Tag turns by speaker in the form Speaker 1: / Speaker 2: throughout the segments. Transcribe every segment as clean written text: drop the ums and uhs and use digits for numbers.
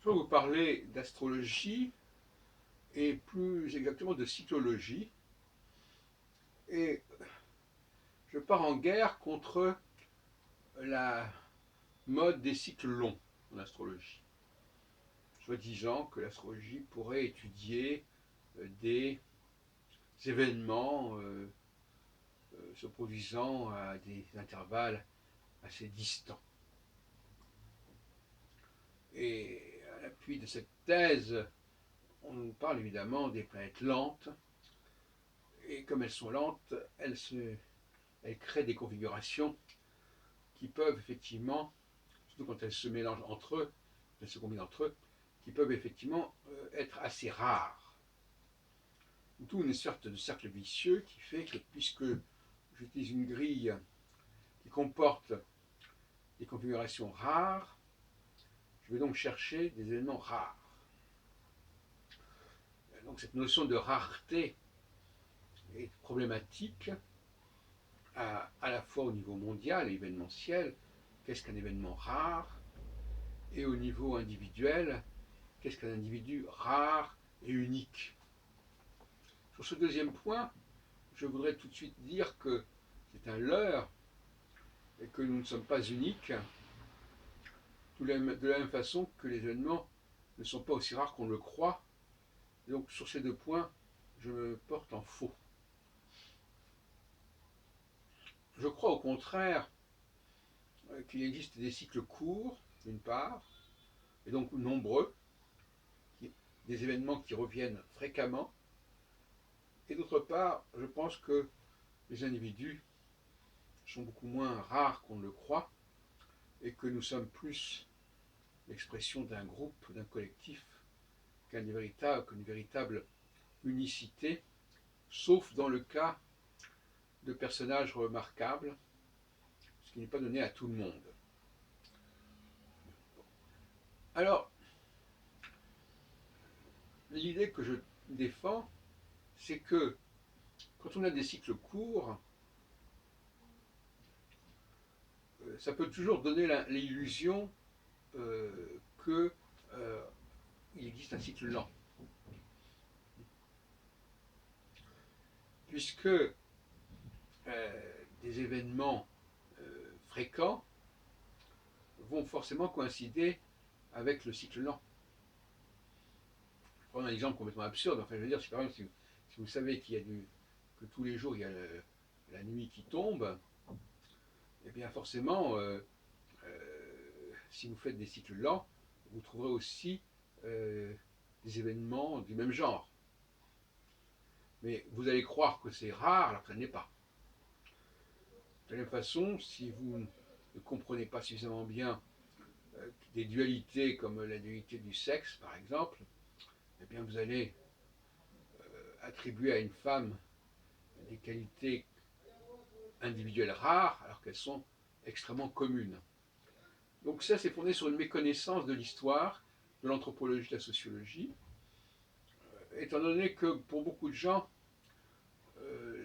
Speaker 1: vais vous parler d'astrologie et plus exactement de cyclologie. Et je pars en guerre contre la mode des cycles longs en astrologie. Soi-disant que l'astrologie pourrait étudier des événements se produisant à des intervalles assez distants. Et à l'appui de cette thèse, on nous parle évidemment des planètes lentes. Et comme elles sont lentes, elles créent des configurations qui peuvent effectivement, surtout quand elles se mélangent entre eux, elles se combinent entre eux, qui peuvent effectivement être assez rares. D'où une sorte de cercle vicieux qui fait que puisque j'utilise une grille qui comporte des configurations rares, je vais donc chercher des éléments rares. Donc cette notion de rareté est problématique à la fois au niveau mondial et événementiel, qu'est-ce qu'un événement rare, et au niveau individuel, qu'est-ce qu'un individu rare et unique. Sur ce deuxième point, je voudrais tout de suite dire que c'est un leurre et que nous ne sommes pas uniques, de la même façon que les événements ne sont pas aussi rares qu'on le croit. Et donc sur ces deux points, je me porte en faux. Je crois au contraire qu'il existe des cycles courts, d'une part, et donc nombreux, des événements qui reviennent fréquemment, et d'autre part, je pense que les individus sont beaucoup moins rares qu'on ne le croit, et que nous sommes plus l'expression d'un groupe, d'un collectif, qu'une véritable unicité, sauf dans le cas de personnages remarquables, ce qui n'est pas donné à tout le monde. Alors, l'idée que je défends, c'est que quand on a des cycles courts, ça peut toujours donner l'illusion qu'il existe un cycle lent. Puisque des événements fréquents vont forcément coïncider avec le cycle lent. Je prends un exemple complètement absurde. Enfin, je veux dire, si par exemple, si vous savez que tous les jours il y a la nuit qui tombe, eh bien forcément, si vous faites des cycles lents, vous trouverez aussi des événements du même genre. Mais vous allez croire que c'est rare alors que ça n'est pas. De la même façon, si vous ne comprenez pas suffisamment bien des dualités comme la dualité du sexe, par exemple, eh bien vous allez attribuer à une femme des qualités individuelles rares alors qu'elles sont extrêmement communes. Donc ça, c'est fondé sur une méconnaissance de l'histoire, de l'anthropologie, de la sociologie, étant donné que pour beaucoup de gens,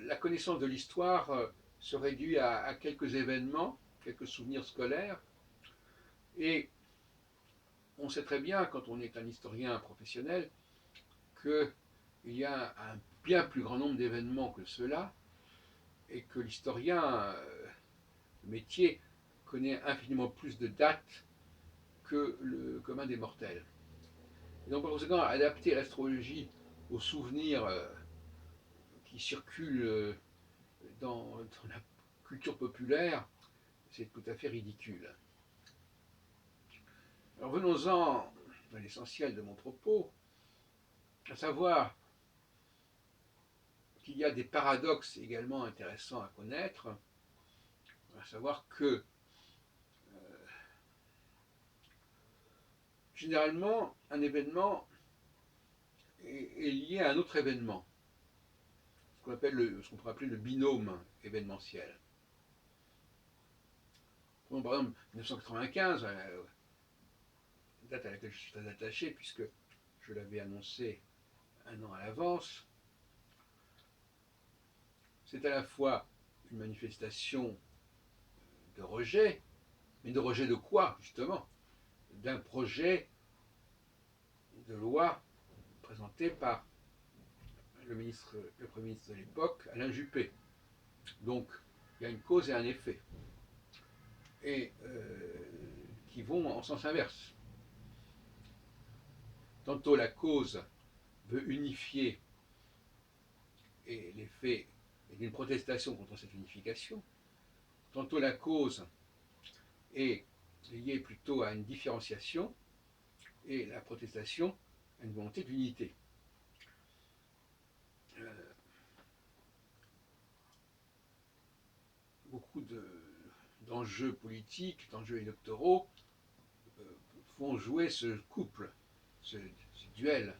Speaker 1: la connaissance de l'histoire se réduit à quelques événements, quelques souvenirs scolaires, et on sait très bien, quand on est un historien professionnel, qu'il y a un bien plus grand nombre d'événements que cela, et que l'historien, le métier, connaît infiniment plus de dates que le commun des mortels. Et donc, par conséquent, adapter l'astrologie aux souvenirs qui circulent dans la culture populaire, c'est tout à fait ridicule. Alors venons-en à l'essentiel de mon propos, à savoir qu'il y a des paradoxes également intéressants à connaître, à savoir que généralement un événement est lié à un autre événement, ce qu'on pourrait appeler le binôme événementiel. Prenons par exemple 1995, date à laquelle je suis très attaché puisque je l'avais annoncé un an à l'avance. C'est à la fois une manifestation de rejet, mais de rejet de quoi, justement? D'un projet de loi présentée par le Premier ministre de l'époque, Alain Juppé. Donc, il y a une cause et un effet, et qui vont en sens inverse. Tantôt la cause veut unifier, et l'effet est d'une protestation contre cette unification. Tantôt la cause est liée plutôt à une différenciation, et la protestation à une volonté d'unité. Beaucoup d'enjeux politiques, d'enjeux électoraux font jouer ce couple, ce duel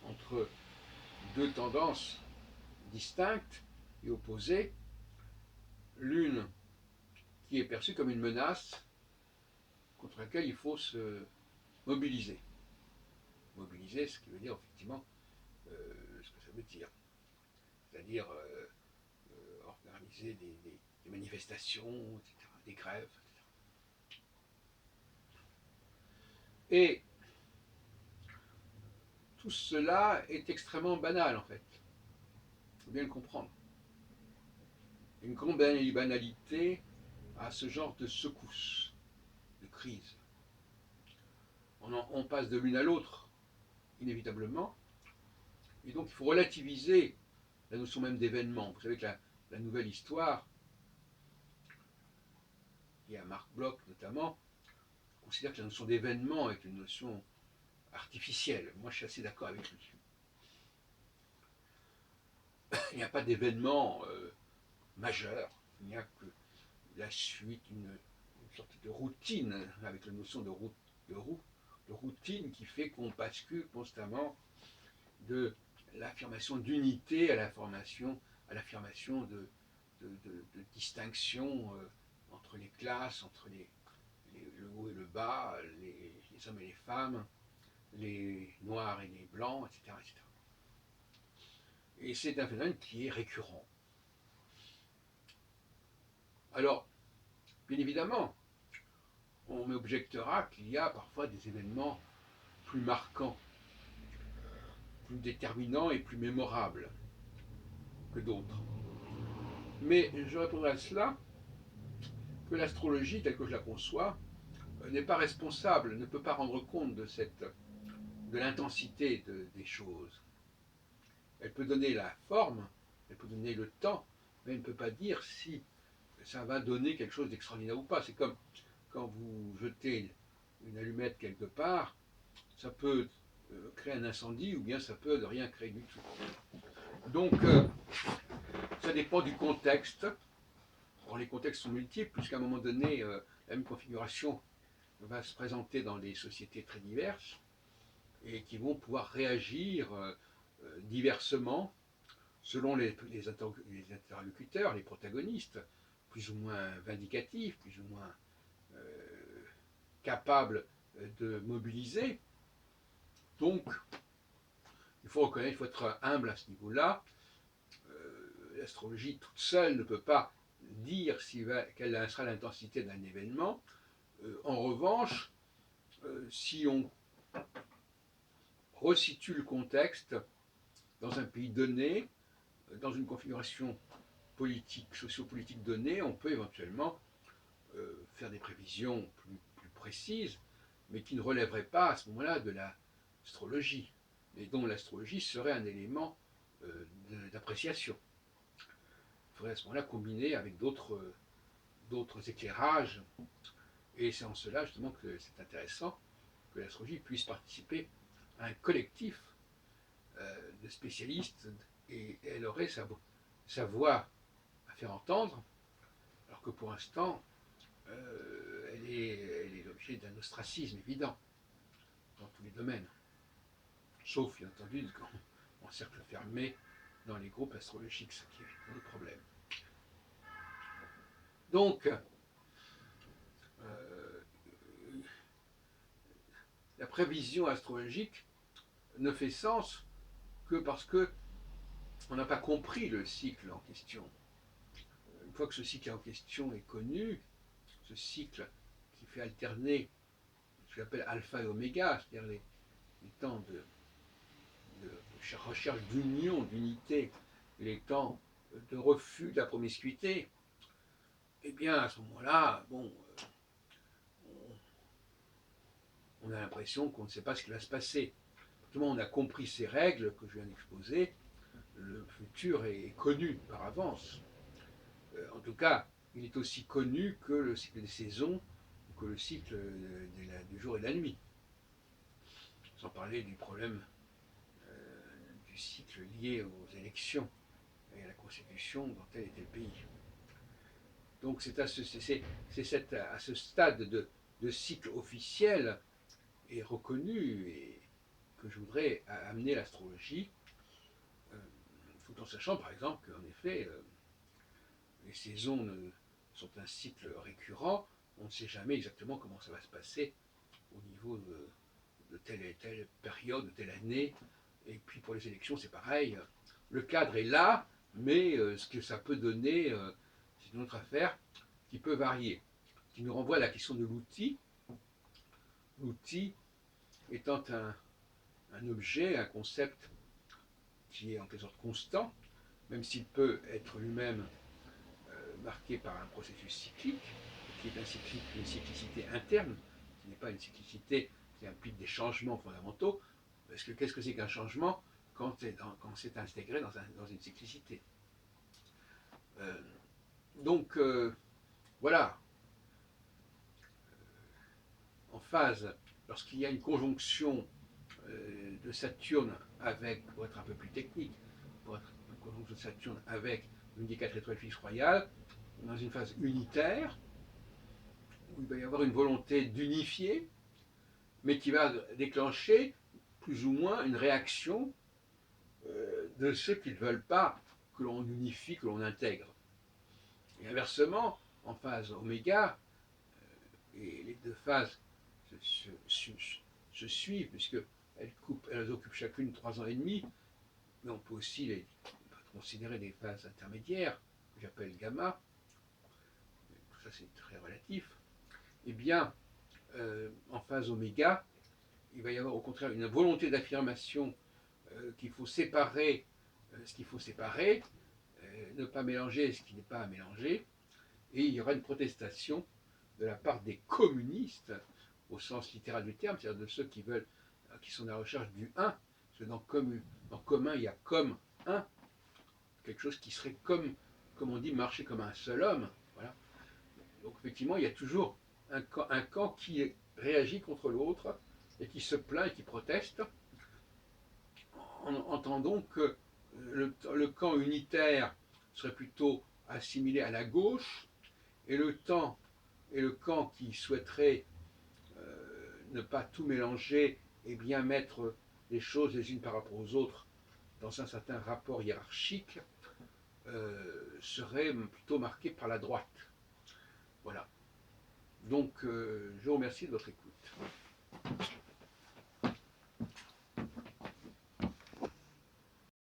Speaker 1: entre deux tendances distinctes et opposées, l'une qui est perçue comme une menace contre laquelle il faut se mobiliser. Mobiliser, ce qui veut dire effectivement ce que ça veut dire. C'est-à-dire organiser des manifestations, etc., des grèves, etc. Et tout cela est extrêmement banal en fait. Il faut bien le comprendre. Une grande banalité à ce genre de secousse, de crise. On passe de l'une à l'autre, inévitablement, et donc il faut relativiser la notion même d'événement. Vous savez que la nouvelle histoire, et à Marc Bloch notamment, considère que la notion d'événement est une notion artificielle. Moi, je suis assez d'accord avec lui. Il n'y a pas d'événement majeur, il n'y a que la suite, une sorte de routine, avec la notion de routine qui fait qu'on bascule constamment de l'affirmation d'unité à l'affirmation de distinction entre les classes, entre le haut et le bas, les hommes et les femmes, les noirs et les blancs, etc., etc. Et c'est un phénomène qui est récurrent. Alors, bien évidemment, on m'objectera qu'il y a parfois des événements plus marquants, plus déterminants et plus mémorables que d'autres. Mais je répondrai à cela que l'astrologie, telle que je la conçois, n'est pas responsable, ne peut pas rendre compte de l'intensité des choses. Elle peut donner la forme, elle peut donner le temps, mais elle ne peut pas dire si ça va donner quelque chose d'extraordinaire ou pas. C'est comme quand vous jetez une allumette quelque part, ça peut créer un incendie ou bien ça peut de rien créer du tout. Donc, ça dépend du contexte. Or, les contextes sont multiples, puisqu'à un moment donné, la même configuration va se présenter dans des sociétés très diverses et qui vont pouvoir réagir diversement selon les interlocuteurs, les protagonistes, plus ou moins vindicatifs, plus ou moins capables de mobiliser. Donc, il faut reconnaître, il faut être humble à ce niveau-là. L'astrologie toute seule ne peut pas dire quelle sera l'intensité d'un événement. En revanche, si on resitue le contexte dans un pays donné, dans une configuration politique, sociopolitique donnée, on peut éventuellement faire des prévisions plus précises, mais qui ne relèveraient pas à ce moment-là de l'astrologie, et dont l'astrologie serait un élément d'appréciation. Il faudrait à ce moment-là combiner avec d'autres éclairages, et c'est en cela justement que c'est intéressant que l'astrologie puisse participer à un collectif de spécialistes, et elle aurait sa voix à faire entendre, alors que pour l'instant, elle est l'objet d'un ostracisme évident dans tous les domaines, sauf bien entendu en cercle fermé dans les groupes astrologiques, ce qui est le problème. Donc, la prévision astrologique ne fait sens que parce que on n'a pas compris le cycle en question. Une fois que ce cycle en question est connu, ce cycle qui fait alterner ce que j'appelle alpha et oméga, c'est-à-dire les temps de recherche d'union, d'unité, les temps de refus de la promiscuité, eh bien à ce moment-là, bon, on a l'impression qu'on ne sait pas ce qui va se passer. Tout le monde a compris ces règles que je viens d'exposer, le futur est connu par avance. En tout cas, il est aussi connu que le cycle des saisons, que le cycle du jour et de la nuit. Sans parler du problème du cycle lié aux élections et à la constitution dans tel et tel pays. Donc c'est à ce stade de cycle officiel et reconnu et que je voudrais amener l'astrologie, tout en sachant par exemple qu'en effet, les saisons sont un cycle récurrent, on ne sait jamais exactement comment ça va se passer au niveau de telle et telle période, de telle année. Et puis pour les élections, c'est pareil. Le cadre est là, mais ce que ça peut donner, c'est une autre affaire qui peut varier. Qui nous renvoie à la question de l'outil. L'outil étant un objet, un concept qui est en quelque sorte constant, même s'il peut être lui-même marqué par un processus cyclique, qui est une cyclicité interne, qui n'est pas une cyclicité qui implique des changements fondamentaux, parce que qu'est-ce que c'est qu'un changement quand c'est intégré dans une cyclicité. Donc voilà, en phase, lorsqu'il y a une conjonction de Saturne avec, pour être un peu plus technique, pour être une conjonction de Saturne avec une des 4 étoiles fixes royales, dans une phase unitaire, où il va y avoir une volonté d'unifier, mais qui va déclencher plus ou moins une réaction de ceux qui ne veulent pas que l'on unifie, que l'on intègre. Et inversement, en phase oméga, et les deux phases se suivent, puisqu'elles occupent chacune 3 ans et demi, mais on peut aussi les considérer des phases intermédiaires, que j'appelle gamma, tout ça c'est très relatif. Eh bien, en phase oméga, il va y avoir au contraire une volonté d'affirmation qu'il faut séparer ce qu'il faut séparer, ne pas mélanger ce qui n'est pas à mélanger, et il y aura une protestation de la part des communistes, au sens littéral du terme, c'est-à-dire de ceux qui sont à la recherche du un, parce que dans commun, il y a comme un, quelque chose qui serait comme on dit, marcher comme un seul homme. Voilà. Donc effectivement, il y a toujours un camp qui réagit contre l'autre, et qui se plaint et qui proteste. Entendons que le camp unitaire serait plutôt assimilé à la gauche, et le camp qui souhaiterait ne pas tout mélanger et bien mettre les choses les unes par rapport aux autres dans un certain rapport hiérarchique, serait plutôt marqué par la droite. Voilà. Donc, je vous remercie de votre écoute.